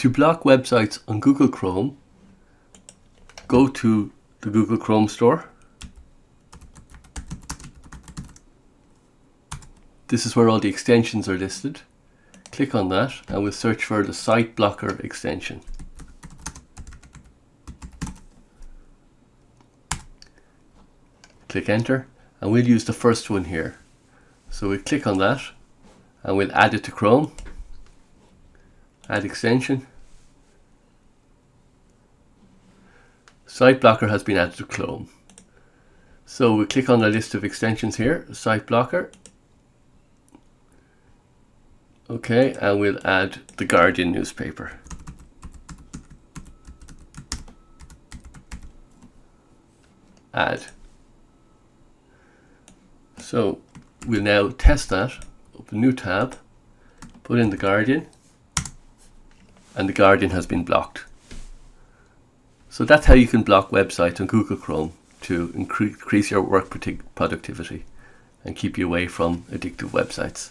To block websites on Google Chrome, go to the Google Chrome Store. This is where all the extensions are listed. Click on that and we'll search for the Site Blocker extension. Click enter and we'll use the first one here. So we'll click on that and we'll add it to Chrome. Add extension. Site Blocker has been added to Chrome. So we'll click on the list of extensions here, Site Blocker. Okay, and we'll add the Guardian newspaper. Add. So we'll now test that. Open a new tab, put in the Guardian, and the Guardian has been blocked. So that's how you can block websites on Google Chrome to increase your work productivity and keep you away from addictive websites.